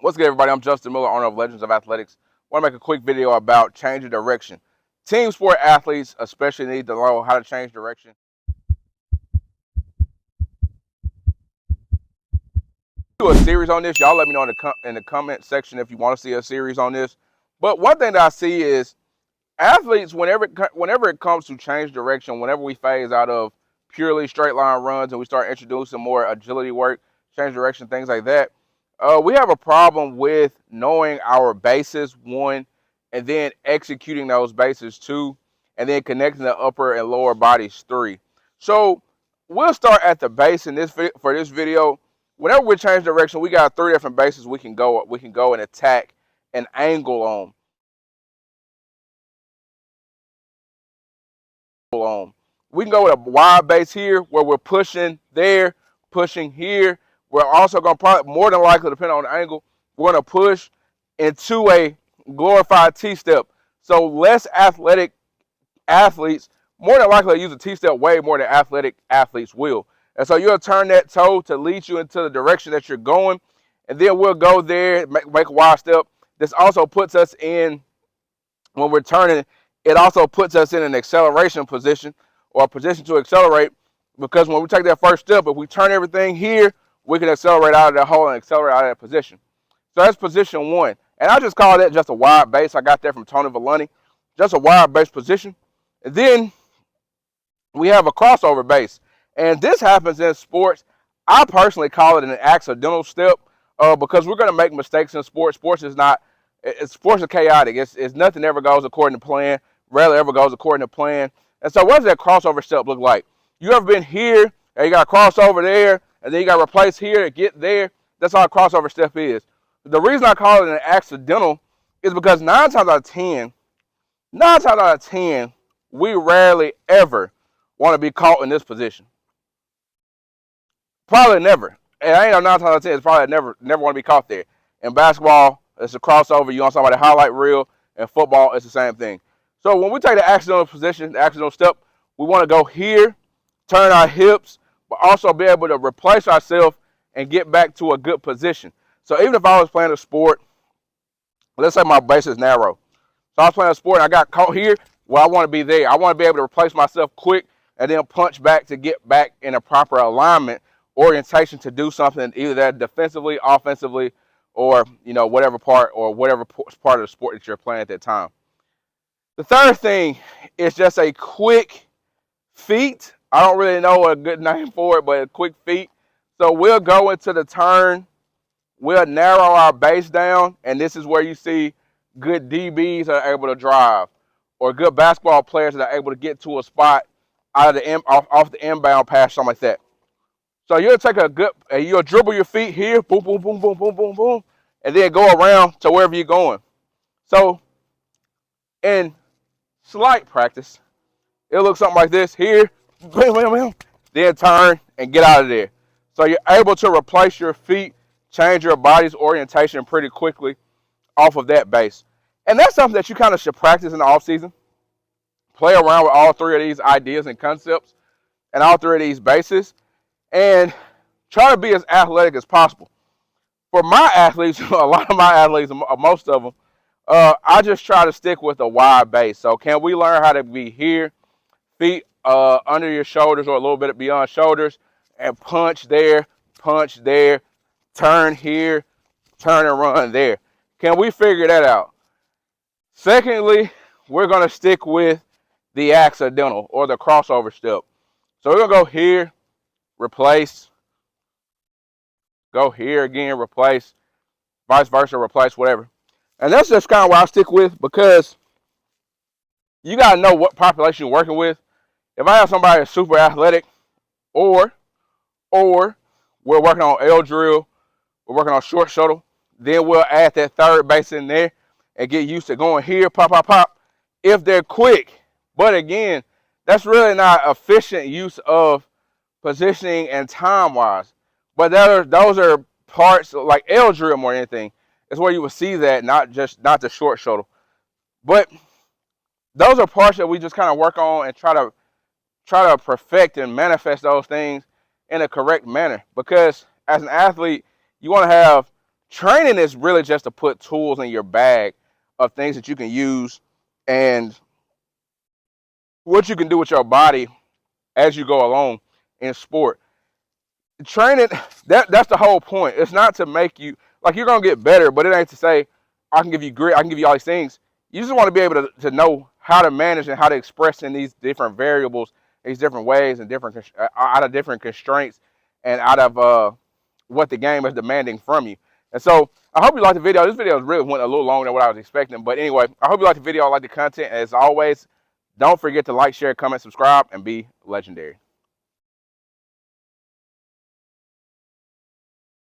What's good, everybody? I'm Justin Miller, owner of Legends of Athletics. I want to make a quick video about changing direction. Team sport athletes especially need to know how to change direction. Do a series on this. Y'all let me know in the comment section if you want to see a series on this. But one thing that I see is athletes, whenever it comes to change direction, whenever we phase out of purely straight line runs and we start introducing more agility work, change direction, things like that, we have a problem with knowing our bases, one, and then executing those bases, two, and then connecting the upper and lower bodies, three. So we'll start at the base for this video. Whenever we change direction, we got three different bases we can go and attack an angle on. We can go with a wide base here where we're pushing there, pushing here. We're also going to probably, more than likely, depending on the angle, we're going to push into a glorified T-step. So less athletic athletes, more than likely, use a T-step way more than athletic athletes will. And so you'll turn that toe to lead you into the direction that you're going. And then we'll go there, make a wide step. This also puts us in, when we're turning, it also puts us in an acceleration position or a position to accelerate, because when we take that first step, if we turn everything here, we can accelerate out of that hole and accelerate out of that position. So that's position one. And I just call that just a wide base. I got that from Tony Vellani. Just a wide base position. And then we have a crossover base. And this happens in sports. I personally call it an accidental step because we're going to make mistakes in sports. Sports is chaotic. It's nothing ever goes according to plan. Rarely ever goes according to plan. And so what does that crossover step look like? You ever been here, and you got to cross over there, and then you got to replace here to get there? That's all a crossover step is. The reason I call it an accidental is because 9 times out of 10, we rarely ever want to be caught in this position. Probably never. And I ain't know 9 times out of 10, it's probably never want to be caught there. In basketball, it's a crossover. You on somebody highlight reel. In football, it's the same thing. So when we take the accidental position, the accidental step, we want to go here, turn our hips, but also be able to replace ourselves and get back to a good position. So even if I was playing a sport, let's say my base is narrow. So I was playing a sport and I got caught here, well, I want to be there. I want to be able to replace myself quick and then punch back to get back in a proper alignment, orientation to do something, either that defensively, offensively, or whatever part of the sport that you're playing at that time. The third thing is just a quick feet. I don't really know a good name for it, but a quick feet. So we'll go into the turn. We'll narrow our base down, and this is where you see good DBs that are able to drive, or good basketball players that are able to get to a spot out of off the inbound pass, something like that. So you'll take you'll dribble your feet here, boom, boom, boom, boom, boom, boom, boom, and then go around to wherever you're going. So in slight practice, it'll look something like this here, bam, bam, bam, then turn and get out of there. So you're able to replace your feet, change your body's orientation pretty quickly off of that base. And that's something that you kind of should practice in the offseason. Play around with all three of these ideas and concepts and all three of these bases, and try to be as athletic as possible. For my athletes, a lot of my athletes, most of them, I just try to stick with a wide base. So can we learn how to be here, feet under your shoulders or a little bit beyond shoulders, and punch there, turn here, turn and run there? Can we figure that out? Secondly, we're going to stick with the accidental or the crossover step. So we're going to go here, replace, go here again, replace, vice versa, replace, whatever. And that's just kind of what I stick with, because you got to know what population you're working with. If I have somebody that's super athletic, or we're working on L drill, we're working on short shuttle, then we'll add that third base in there and get used to going here, pop, pop, pop, if they're quick. But again, that's really not efficient use of positioning and time-wise. But those are parts like L drill more than anything. It's where you will see that, not the short shuttle. But those are parts that we just kind of work on and try to perfect and manifest those things in a correct manner. Because as an athlete, you want to have Training is really just to put tools in your bag of things that you can use and what you can do with your body as you go along in sport. Training, that's the whole point. It's not to make you, like, you're gonna get better, but it ain't to say I can give you grit, I can give you all these things. You just want to be able to know how to manage and how to express in these different variables, these different ways, and different out of different constraints, and out of what the game is demanding from you. And so I hope you liked the video. This video really went a little longer than what I was expecting, but anyway, I hope you liked the video. I like the content. As always, don't forget to like, share, comment, subscribe, and be legendary.